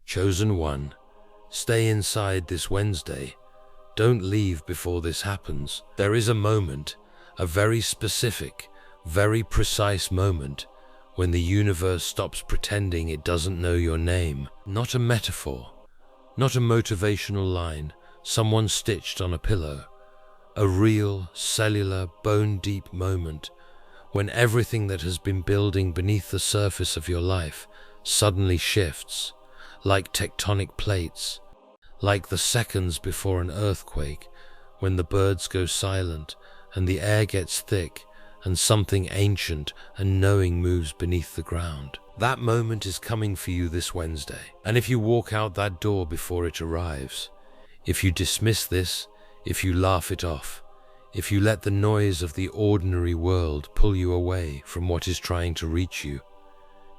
Chosen one, stay inside this Wednesday. Don't leave before this happens. There is a moment, a very specific, very precise moment, when the universe stops pretending it doesn't know your name. Not a metaphor, not a motivational line, someone stitched on a pillow. A real, cellular, bone-deep moment when everything that has been building beneath the surface of your life suddenly shifts, like tectonic plates, like the seconds before an earthquake, when the birds go silent and the air gets thick and something ancient and knowing moves beneath the ground. That moment is coming for you this Wednesday. And if you walk out that door before it arrives, if you dismiss this, if you laugh it off, if you let the noise of the ordinary world pull you away from what is trying to reach you,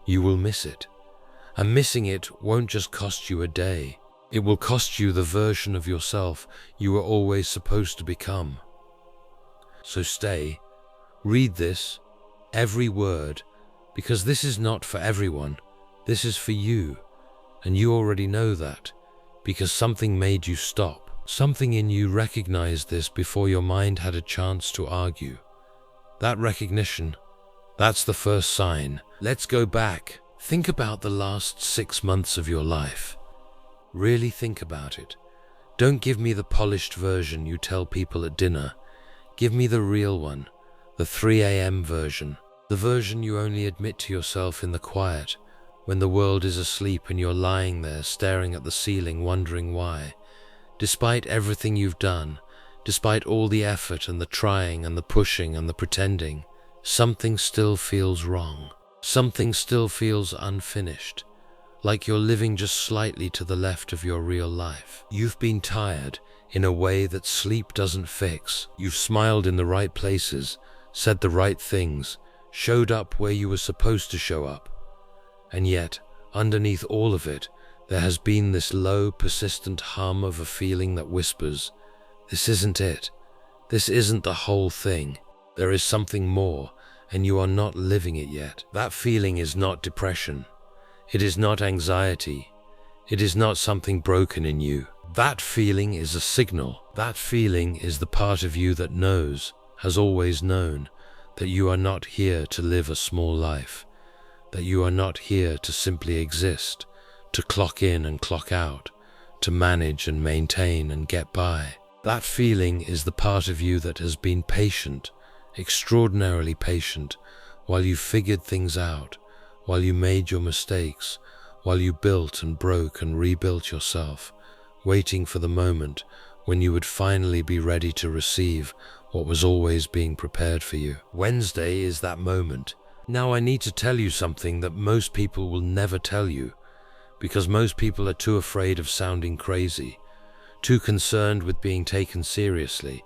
you will miss it. And missing it won't just cost you a day. It will cost you the version of yourself you were always supposed to become. So stay, read this, every word, because this is not for everyone. This is for you, and you already know that, because something made you stop. Something in you recognized this before your mind had a chance to argue. That recognition, that's the first sign. Let's go back. Think about the last 6 months of your life. Really think about it. Don't give me the polished version you tell people at dinner. Give me the real one, the 3 a.m. version, the version you only admit to yourself in the quiet, when the world is asleep and you're lying there staring at the ceiling wondering why. Despite everything you've done, despite all the effort and the trying and the pushing and the pretending, something still feels wrong. Something still feels unfinished, like you're living just slightly to the left of your real life. You've been tired in a way that sleep doesn't fix. You've smiled in the right places, said the right things, showed up where you were supposed to show up. And yet, underneath all of it, there has been this low, persistent hum of a feeling that whispers, this isn't it. This isn't the whole thing. There is something more, and you are not living it yet. That feeling is not depression. It is not anxiety. It is not something broken in you. That feeling is a signal. That feeling is the part of you that knows, has always known, that you are not here to live a small life, that you are not here to simply exist, to clock in and clock out, to manage and maintain and get by. That feeling is the part of you that has been patient, extraordinarily patient, while you figured things out, while you made your mistakes, while you built and broke and rebuilt yourself, waiting for the moment when you would finally be ready to receive what was always being prepared for you. Wednesday is that moment. Now I need to tell you something that most people will never tell you, because most people are too afraid of sounding crazy, too concerned with being taken seriously,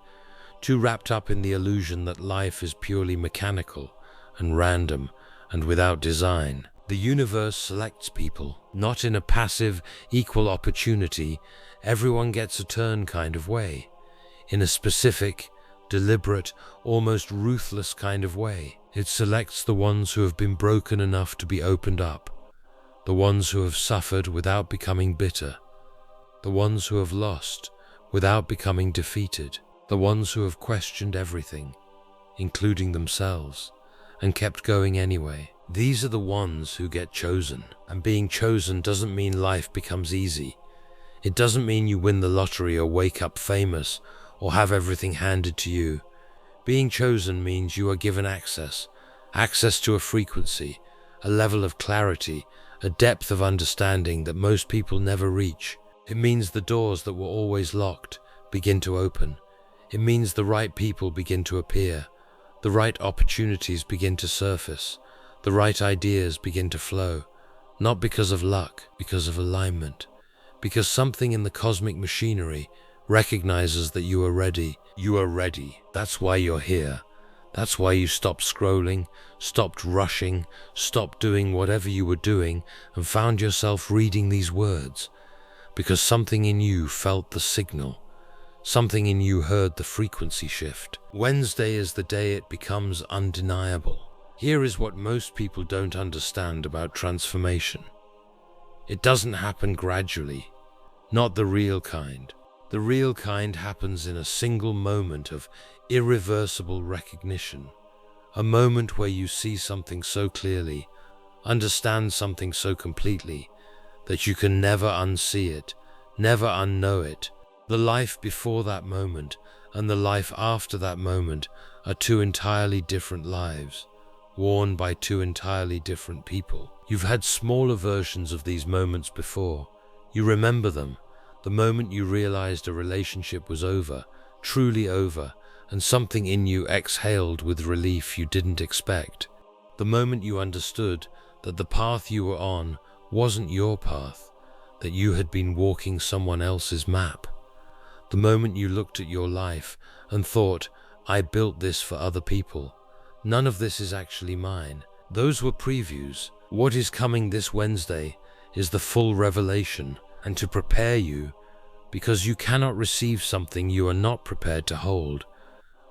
too wrapped up in the illusion that life is purely mechanical and random and without design. The universe selects people, not in a passive, equal opportunity, everyone gets a turn kind of way, in a specific, deliberate, almost ruthless kind of way. It selects the ones who have been broken enough to be opened up, the ones who have suffered without becoming bitter, the ones who have lost without becoming defeated, the ones who have questioned everything, including themselves, and kept going anyway. These are the ones who get chosen. And being chosen doesn't mean life becomes easy. It doesn't mean you win the lottery or wake up famous or have everything handed to you. Being chosen means you are given access to a frequency, a level of clarity, a depth of understanding that most people never reach. It means the doors that were always locked begin to open. It means the right people begin to appear, the right opportunities begin to surface, the right ideas begin to flow, not because of luck, because of alignment, because something in the cosmic machinery recognizes that you are ready. You are ready. That's why you're here. That's why you stopped scrolling, stopped rushing, stopped doing whatever you were doing, and found yourself reading these words, because something in you felt the signal. Something in you heard the frequency shift. Wednesday is the day it becomes undeniable. Here is what most people don't understand about transformation. It doesn't happen gradually, not the real kind. The real kind happens in a single moment of irreversible recognition, a moment where you see something so clearly, understand something so completely, that you can never unsee it, never unknow it. The life before that moment and the life after that moment are two entirely different lives, worn by two entirely different people. You've had smaller versions of these moments before. You remember them, the moment you realized a relationship was over, truly over, and something in you exhaled with relief you didn't expect. The moment you understood that the path you were on wasn't your path, that you had been walking someone else's map. The moment you looked at your life and thought, I built this for other people. None of this is actually mine. Those were previews. What is coming this Wednesday is the full revelation, and to prepare you, because you cannot receive something you are not prepared to hold,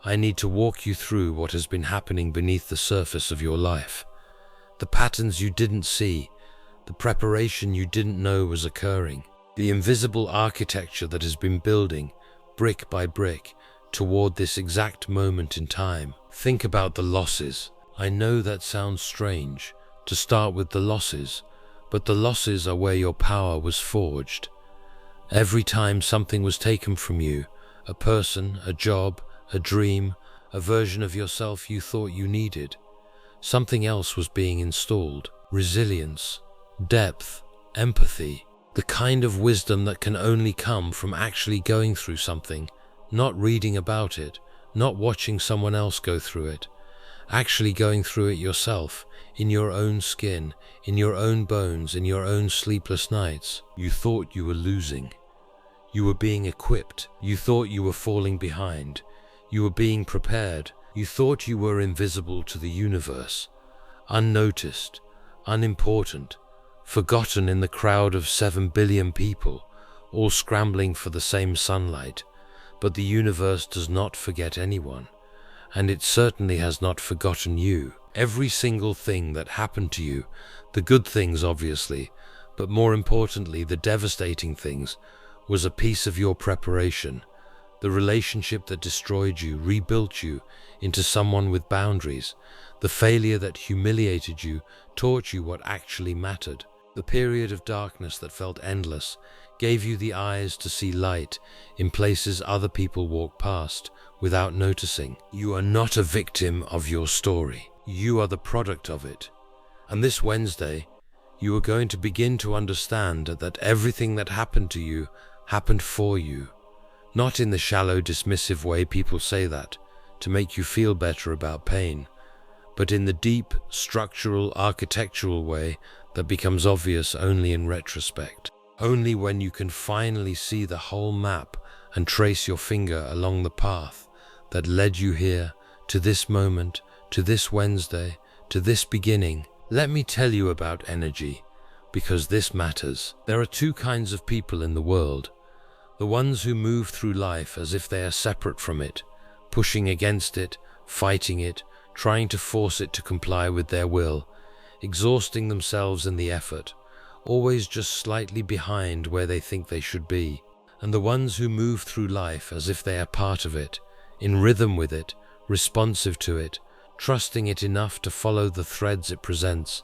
I need to walk you through what has been happening beneath the surface of your life. The patterns you didn't see, the preparation you didn't know was occurring, the invisible architecture that has been building, brick by brick, toward this exact moment in time. Think about the losses. I know that sounds strange, to start with the losses, but the losses are where your power was forged. Every time something was taken from you, a person, a job, a dream, a version of yourself you thought you needed, something else was being installed. Resilience, depth, empathy, the kind of wisdom that can only come from actually going through something, not reading about it, not watching someone else go through it, actually going through it yourself, in your own skin, in your own bones, in your own sleepless nights. You thought you were losing. You were being equipped. You thought you were falling behind. You were being prepared. You thought you were invisible to the universe, unnoticed, unimportant, forgotten in the crowd of 7 billion people, all scrambling for the same sunlight. But the universe does not forget anyone, and it certainly has not forgotten you. Every single thing that happened to you, the good things obviously, but more importantly the devastating things, was a piece of your preparation. The relationship that destroyed you, rebuilt you into someone with boundaries. The failure that humiliated you taught you what actually mattered. The period of darkness that felt endless gave you the eyes to see light in places other people walk past without noticing. You are not a victim of your story. You are the product of it. And this Wednesday, you are going to begin to understand that everything that happened to you happened for you. Not in the shallow, dismissive way people say that, to make you feel better about pain, but in the deep, structural, architectural way that becomes obvious only in retrospect. Only when you can finally see the whole map and trace your finger along the path that led you here, to this moment, to this Wednesday, to this beginning. Let me tell you about energy, because this matters. There are two kinds of people in the world. The ones who move through life as if they are separate from it, pushing against it, fighting it, trying to force it to comply with their will, exhausting themselves in the effort, always just slightly behind where they think they should be. And the ones who move through life as if they are part of it, in rhythm with it, responsive to it, trusting it enough to follow the threads it presents,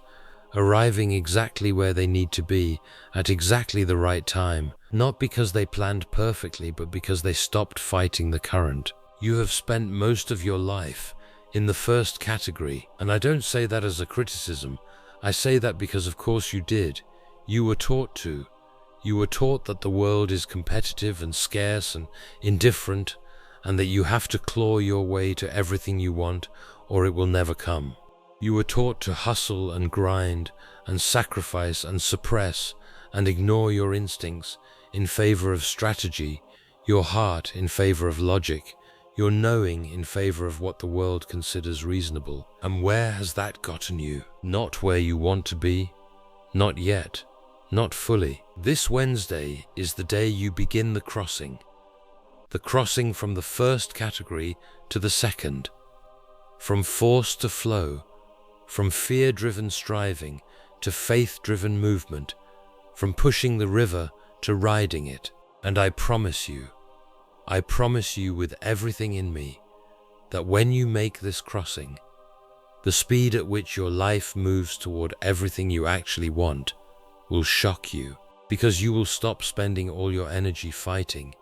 arriving exactly where they need to be at exactly the right time, not because they planned perfectly, but because they stopped fighting the current. You have spent most of your life in the first category, and I don't say that as a criticism. I say that because of course you did. You were taught to. You were taught that the world is competitive and scarce and indifferent, and that you have to claw your way to everything you want or it will never come. You were taught to hustle and grind and sacrifice and suppress and ignore your instincts in favor of strategy, your heart in favor of logic, your knowing in favor of what the world considers reasonable. And where has that gotten you? Not where you want to be, not yet, not fully. This Wednesday is the day you begin the crossing from the first category to the second, from force to flow, from fear-driven striving to faith-driven movement, from pushing the river to riding it. And I promise you with everything in me, that when you make this crossing, the speed at which your life moves toward everything you actually want will shock you, because you will stop spending all your energy fighting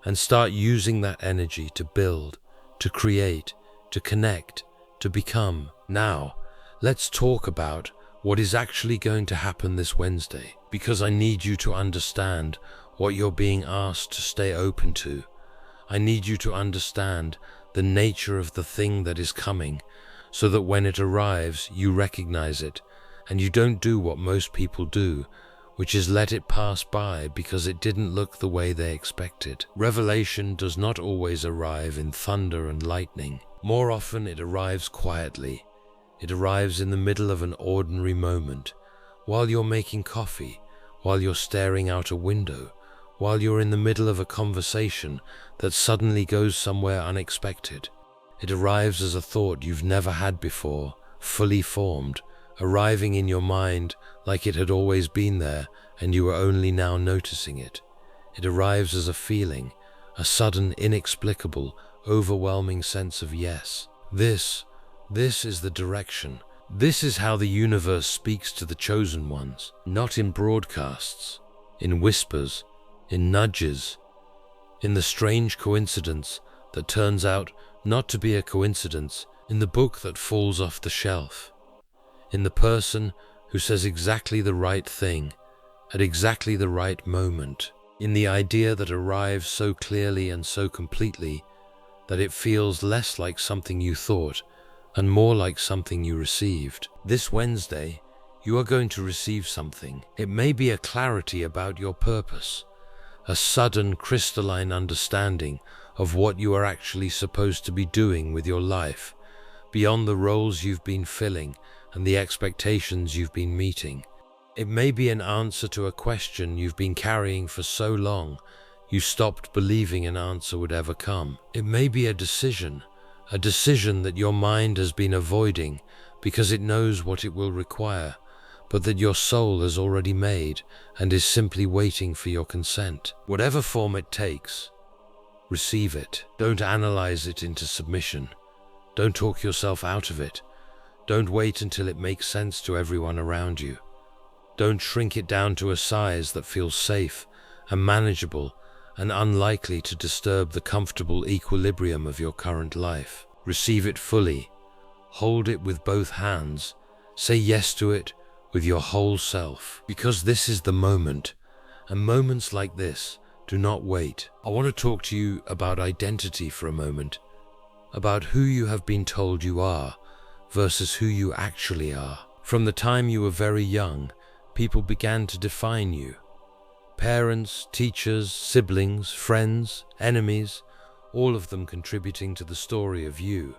and start using that energy to build, to create, to connect, to become. Now, let's talk about what is actually going to happen this Wednesday, because I need you to understand what you're being asked to stay open to. I need you to understand the nature of the thing that is coming, so that when it arrives, you recognize it, and you don't do what most people do, which is let it pass by because it didn't look the way they expected. Revelation does not always arrive in thunder and lightning. More often it arrives quietly. It arrives in the middle of an ordinary moment, while you're making coffee, while you're staring out a window, while you're in the middle of a conversation that suddenly goes somewhere unexpected. It arrives as a thought you've never had before, fully formed, arriving in your mind like it had always been there and you were only now noticing it. It arrives as a feeling, a sudden, inexplicable, overwhelming sense of yes. This is the direction. This is how the universe speaks to the chosen ones, not in broadcasts, in whispers, in nudges, in the strange coincidence that turns out not to be a coincidence, in the book that falls off the shelf, in the person who says exactly the right thing at exactly the right moment, in the idea that arrives so clearly and so completely that it feels less like something you thought and more like something you received. This Wednesday, you are going to receive something. It may be a clarity about your purpose, a sudden crystalline understanding of what you are actually supposed to be doing with your life, beyond the roles you've been filling and the expectations you've been meeting. It may be an answer to a question you've been carrying for so long you stopped believing an answer would ever come. It may be a decision that your mind has been avoiding because it knows what it will require, but that your soul has already made and is simply waiting for your consent. Whatever form it takes, receive it. Don't analyze it into submission. Don't talk yourself out of it. Don't wait until it makes sense to everyone around you. Don't shrink it down to a size that feels safe and manageable and unlikely to disturb the comfortable equilibrium of your current life. Receive it fully. Hold it with both hands. Say yes to it with your whole self, because this is the moment, and moments like this do not wait. I want to talk to you about identity for a moment, about who you have been told you are versus who you actually are. From the time you were very young, people began to define you. Parents, teachers, siblings, friends, enemies, all of them contributing to the story of you,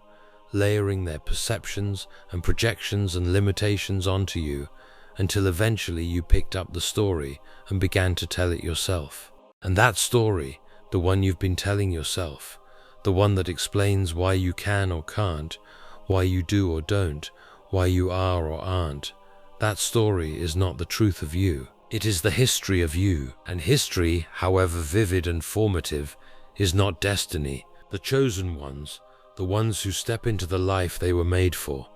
layering their perceptions and projections and limitations onto you, until eventually you picked up the story and began to tell it yourself. And that story, the one you've been telling yourself, the one that explains why you can or can't, why you do or don't, why you are or aren't, that story is not the truth of you. It is the history of you, and history, however vivid and formative, is not destiny. The chosen ones, the ones who step into the life they were made for,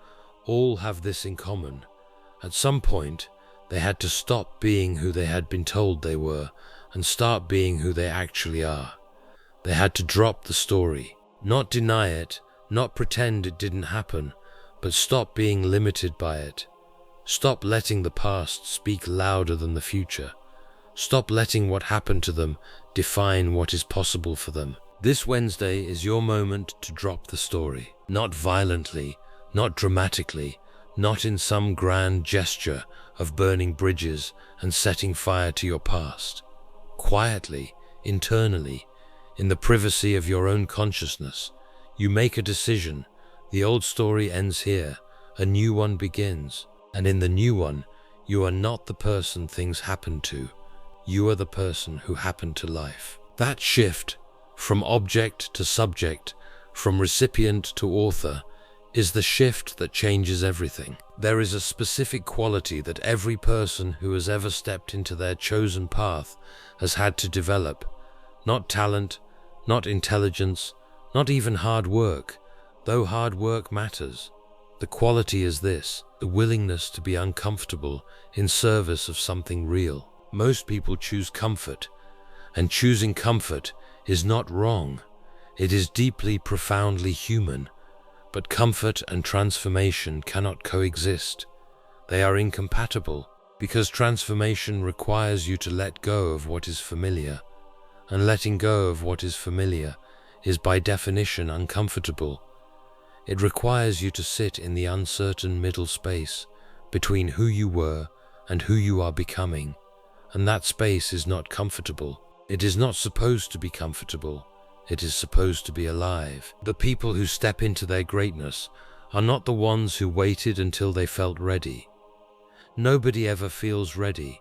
all have this in common. At some point, they had to stop being who they had been told they were and start being who they actually are. They had to drop the story, not deny it, not pretend it didn't happen, but stop being limited by it. Stop letting the past speak louder than the future. Stop letting what happened to them define what is possible for them. This Wednesday is your moment to drop the story. Not violently, not dramatically, not in some grand gesture of burning bridges and setting fire to your past. Quietly, internally, in the privacy of your own consciousness, you make a decision. The old story ends here, a new one begins, and in the new one, you are not the person things happen to. You are the person who happened to life. That shift, from object to subject, from recipient to author, is the shift that changes everything. There is a specific quality that every person who has ever stepped into their chosen path has had to develop. Not talent, not intelligence, not even hard work, though hard work matters. The quality is this: the willingness to be uncomfortable in service of something real. Most people choose comfort, and choosing comfort is not wrong. It is deeply, profoundly human. But comfort and transformation cannot coexist. They are incompatible, because transformation requires you to let go of what is familiar, and letting go of what is familiar is by definition uncomfortable. It requires you to sit in the uncertain middle space between who you were and who you are becoming, and that space is not comfortable. It is not supposed to be comfortable. It is supposed to be alive. The people who step into their greatness are not the ones who waited until they felt ready. Nobody ever feels ready.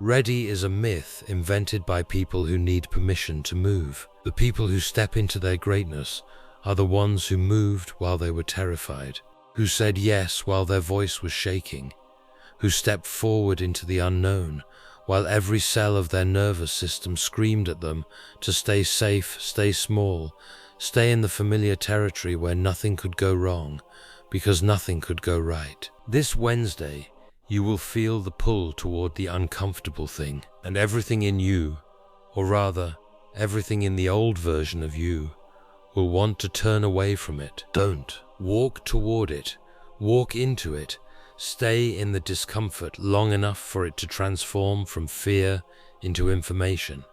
Ready is a myth invented by people who need permission to move. The people who step into their greatness are the ones who moved while they were terrified, who said yes while their voice was shaking, who stepped forward into the unknown while every cell of their nervous system screamed at them to stay safe, stay small, stay in the familiar territory where nothing could go wrong, because nothing could go right. This Wednesday, you will feel the pull toward the uncomfortable thing, and everything in you, or rather, everything in the old version of you, will want to turn away from it. Don't. Walk toward it. Walk into it. Stay in the discomfort long enough for it to transform from fear into information.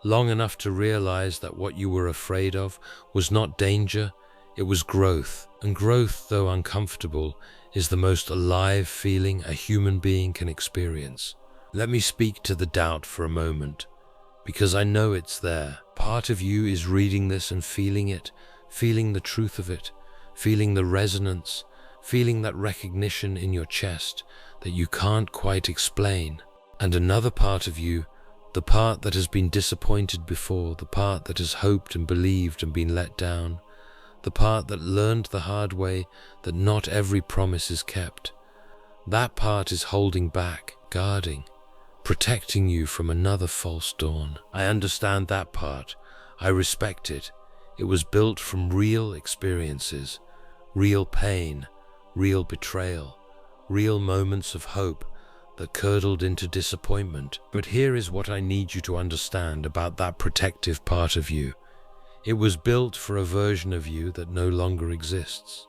Long enough to realize that what you were afraid of was not danger, it was growth. And growth, though uncomfortable, is the most alive feeling a human being can experience. Let me speak to the doubt for a moment, because I know it's there. Part of you is reading this and feeling it, feeling the truth of it, feeling the resonance, feeling that recognition in your chest that you can't quite explain. And another part of you, the part that has been disappointed before, the part that has hoped and believed and been let down, the part that learned the hard way that not every promise is kept, that part is holding back, guarding, protecting you from another false dawn. I understand that part. I respect it. It was built from real experiences, real pain, real betrayal, real moments of hope that curdled into disappointment. But here is what I need you to understand about that protective part of you. It was built for a version of you that no longer exists.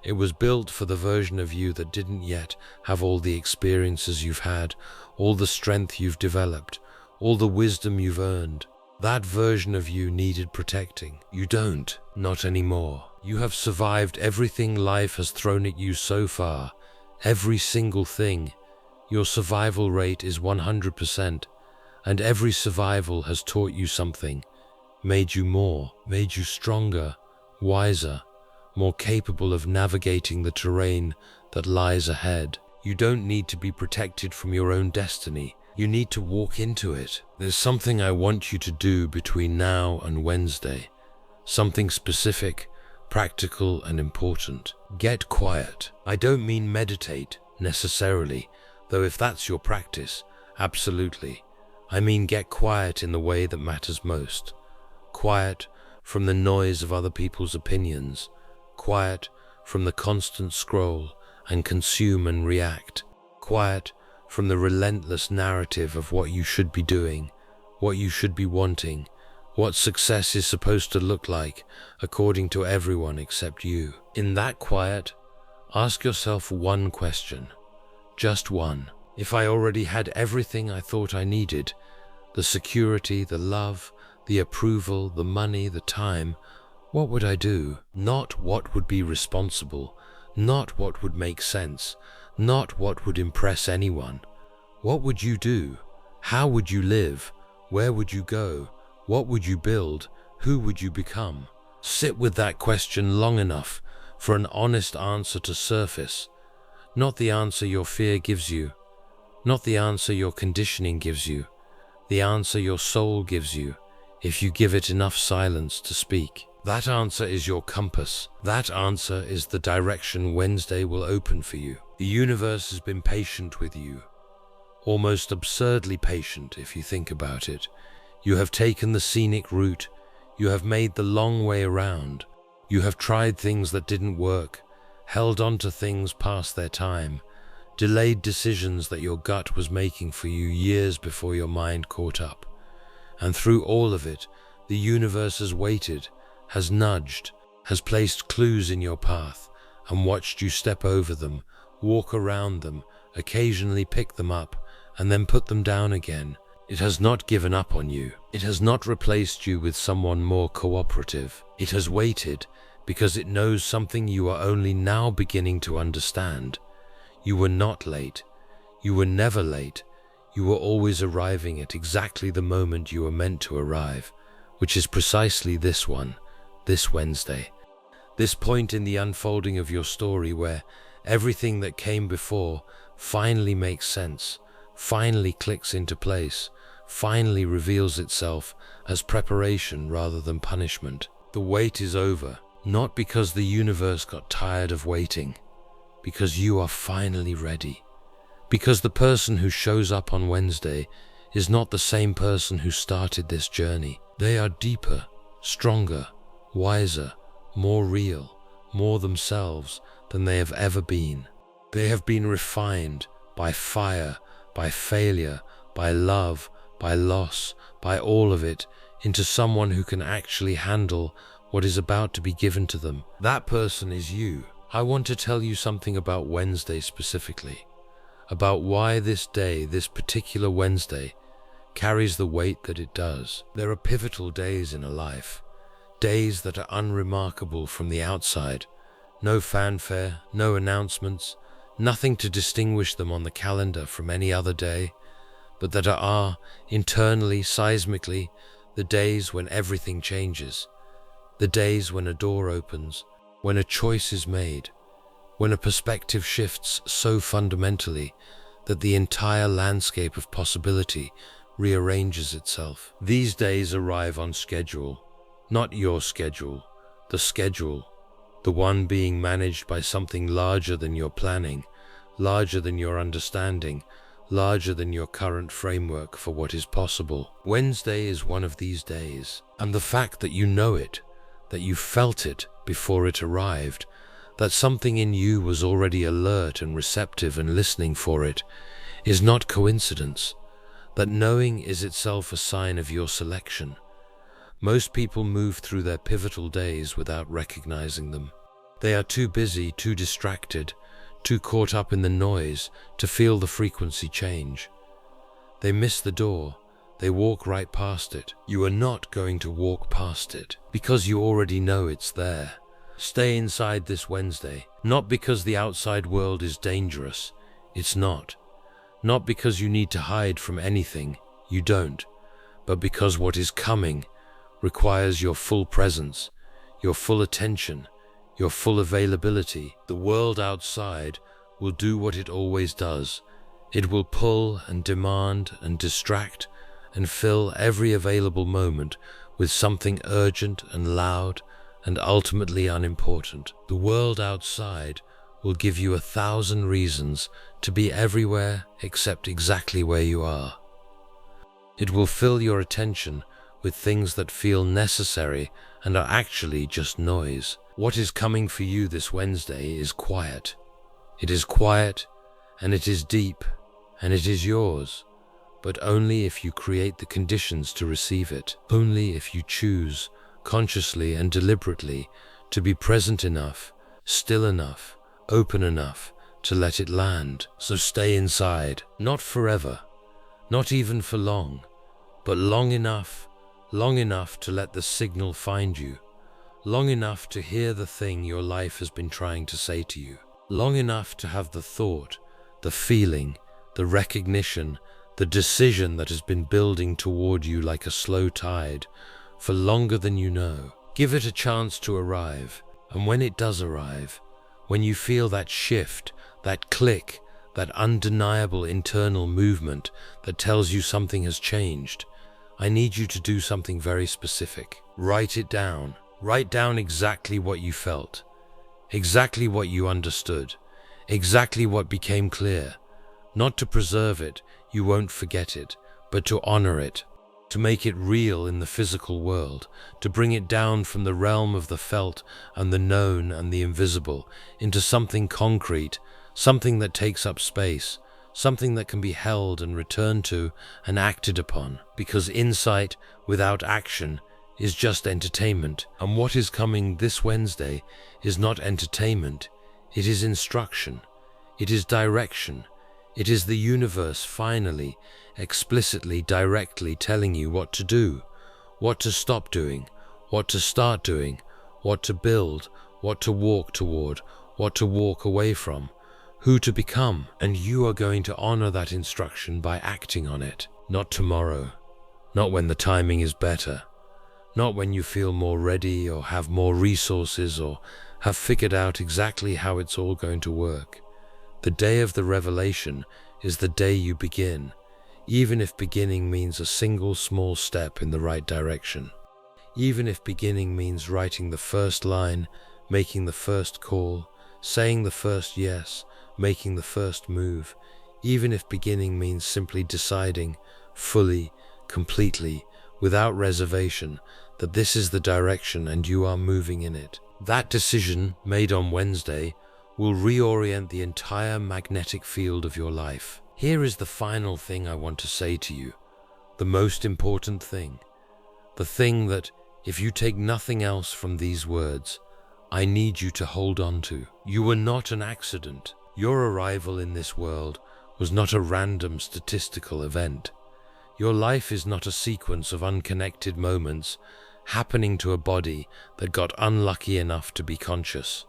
It was built for the version of you that didn't yet have all the experiences you've had, all the strength you've developed, all the wisdom you've earned. That version of you needed protecting. You don't, not anymore. You have survived everything life has thrown at you so far, every single thing. Your survival rate is 100%, and every survival has taught you something, made you more, made you stronger, wiser, more capable of navigating the terrain that lies ahead. You don't need to be protected from your own destiny. You need to walk into it. There's something I want you to do between now and Wednesday. Something specific, practical, and important. Get quiet. I don't mean meditate, necessarily, though if that's your practice, absolutely. I mean get quiet in the way that matters most. Quiet from the noise of other people's opinions. Quiet from the constant scroll and consume and react. Quiet from the relentless narrative of what you should be doing, what you should be wanting, what success is supposed to look like according to everyone except you. In that quiet, ask yourself one question, just one. If I already had everything I thought I needed, the security, the love, the approval, the money, the time, what would I do? Not what would be responsible, not what would make sense, not what would impress anyone. What would you do? How would you live? Where would you go? What would you build? Who would you become? Sit with that question long enough for an honest answer to surface. Not the answer your fear gives you, not the answer your conditioning gives you, the answer your soul gives you, if you give it enough silence to speak. That answer is your compass. That answer is the direction Wednesday will open for you. The universe has been patient with you. Almost absurdly patient if you think about it. You have taken the scenic route. You have made the long way around. You have tried things that didn't work, held on to things past their time, delayed decisions that your gut was making for you years before your mind caught up. And through all of it, the universe has waited, has nudged, has placed clues in your path, and watched you step over them, walk around them, occasionally pick them up, and then put them down again. It has not given up on you. It has not replaced you with someone more cooperative. It has waited because it knows something you are only now beginning to understand. You were not late. You were never late. You were always arriving at exactly the moment you were meant to arrive, which is precisely this one, this Wednesday. This point in the unfolding of your story where everything that came before finally makes sense, finally clicks into place, finally reveals itself as preparation rather than punishment. The wait is over, not because the universe got tired of waiting, because you are finally ready. Because the person who shows up on Wednesday is not the same person who started this journey. They are deeper, stronger, wiser, more real, more themselves than they have ever been. They have been refined by fire, by failure, by love, by loss, by all of it, into someone who can actually handle what is about to be given to them. That person is you. I want to tell you something about Wednesday specifically, about why this day, this particular Wednesday, carries the weight that it does. There are pivotal days in a life, days that are unremarkable from the outside, no fanfare, no announcements, nothing to distinguish them on the calendar from any other day, but that are internally, seismically, the days when everything changes, the days when a door opens, when a choice is made, when a perspective shifts so fundamentally that the entire landscape of possibility rearranges itself. These days arrive on schedule, not your schedule, the one being managed by something larger than your planning, larger than your understanding, larger than your current framework for what is possible. Wednesday is one of these days, and the fact that you know it, that you felt it before it arrived, that something in you was already alert and receptive and listening for it, is not coincidence. That knowing is itself a sign of your selection. Most people move through their pivotal days without recognizing them. They are too busy, too distracted, too caught up in the noise to feel the frequency change. They miss the door. They walk right past it. You are not going to walk past it because you already know it's there. Stay inside this Wednesday, not because the outside world is dangerous. It's not. Not because you need to hide from anything. You don't. But because what is coming requires your full presence, your full attention, your full availability. The world outside will do what it always does. It will pull and demand and distract and fill every available moment with something urgent and loud and ultimately unimportant. The world outside will give you 1,000 reasons to be everywhere except exactly where you are. It will fill your attention with things that feel necessary and are actually just noise. What is coming for you this Wednesday is quiet. It is quiet, and it is deep, and it is yours, but only if you create the conditions to receive it. Only if you choose, consciously and deliberately, to be present enough, still enough, open enough to let it land. So stay inside, not forever, not even for long, but long enough to let the signal find you, long enough to hear the thing your life has been trying to say to you, long enough to have the thought, the feeling, the recognition, the decision that has been building toward you like a slow tide for longer than you know. Give it a chance to arrive, and when it does arrive, when you feel that shift, that click, that undeniable internal movement that tells you something has changed, I need you to do something very specific. Write it down. Write down exactly what you felt, exactly what you understood, exactly what became clear. Not to preserve it, you won't forget it, but to honor it, to make it real in the physical world, to bring it down from the realm of the felt and the known and the invisible into something concrete, something that takes up space, something that can be held and returned to and acted upon, because insight without action is just entertainment. And what is coming this Wednesday is not entertainment, it is instruction, it is direction, it is the universe finally, explicitly, directly telling you what to do, what to stop doing, what to start doing, what to build, what to walk toward, what to walk away from, who to become. And you are going to honor that instruction by acting on it. Not tomorrow, not when the timing is better, not when you feel more ready or have more resources or have figured out exactly how it's all going to work. The day of the revelation is the day you begin, even if beginning means a single small step in the right direction. Even if beginning means writing the first line, making the first call, saying the first yes, making the first move. Even if beginning means simply deciding, fully, completely, without reservation, that this is the direction and you are moving in it. That decision, made on Wednesday, will reorient the entire magnetic field of your life. Here is the final thing I want to say to you, the most important thing, the thing that, if you take nothing else from these words, I need you to hold on to. You were not an accident. Your arrival in this world was not a random statistical event. Your life is not a sequence of unconnected moments happening to a body that got unlucky enough to be conscious.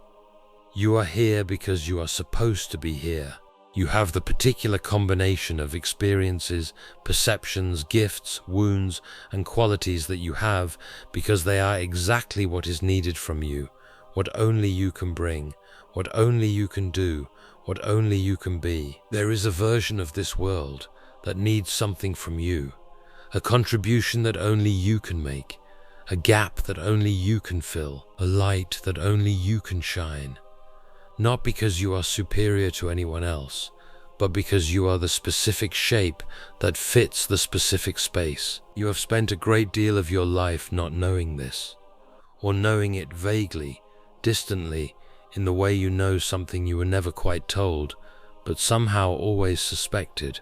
You are here because you are supposed to be here. You have the particular combination of experiences, perceptions, gifts, wounds, and qualities that you have because they are exactly what is needed from you, what only you can bring, what only you can do, what only you can be. There is a version of this world that needs something from you, a contribution that only you can make, a gap that only you can fill, a light that only you can shine. Not because you are superior to anyone else, but because you are the specific shape that fits the specific space. You have spent a great deal of your life not knowing this, or knowing it vaguely, distantly, in the way you know something you were never quite told, but somehow always suspected.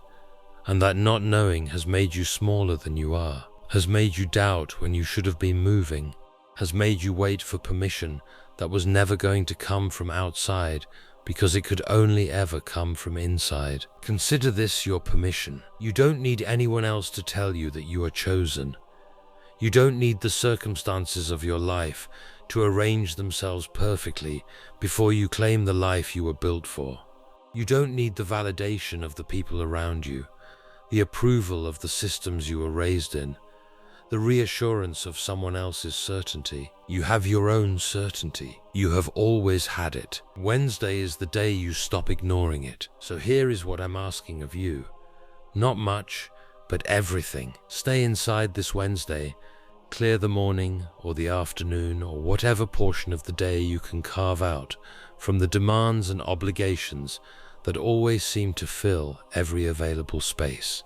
And that not knowing has made you smaller than you are, has made you doubt when you should have been moving, has made you wait for permission that was never going to come from outside because it could only ever come from inside. Consider this your permission. You don't need anyone else to tell you that you are chosen. You don't need the circumstances of your life to arrange themselves perfectly before you claim the life you were built for. You don't need the validation of the people around you, the approval of the systems you were raised in, the reassurance of someone else's certainty. You have your own certainty. You have always had it. Wednesday is the day you stop ignoring it. So here is what I'm asking of you. Not much, but everything. Stay inside this Wednesday. Clear the morning or the afternoon or whatever portion of the day you can carve out from the demands and obligations that always seem to fill every available space.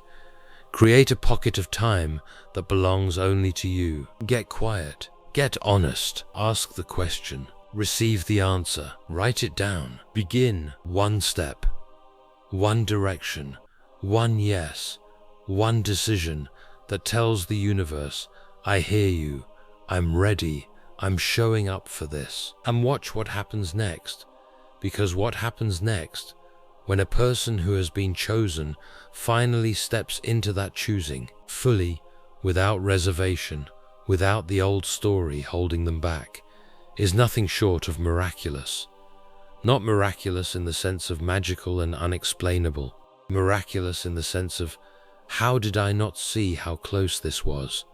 Create a pocket of time that belongs only to you. Get quiet. Get honest. Ask the question. Receive the answer. Write it down. Begin one step, one direction, one yes, one decision that tells the universe, I hear you, I'm ready, I'm showing up for this. And watch what happens next. Because what happens next, when a person who has been chosen finally steps into that choosing, fully, without reservation, without the old story holding them back, is nothing short of miraculous. Not miraculous in the sense of magical and unexplainable, miraculous in the sense of, how did I not see how close this was?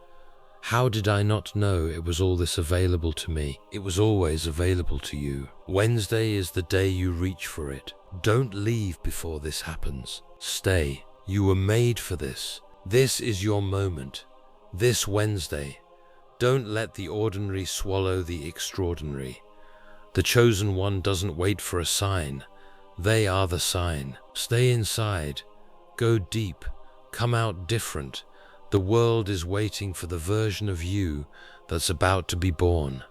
How did I not know it was all this available to me? It was always available to you. Wednesday is the day you reach for it. Don't leave before this happens. Stay. You were made for this. This is your moment. This Wednesday. Don't let the ordinary swallow the extraordinary. The chosen one doesn't wait for a sign. They are the sign. Stay inside. Go deep. Come out different. The world is waiting for the version of you that's about to be born.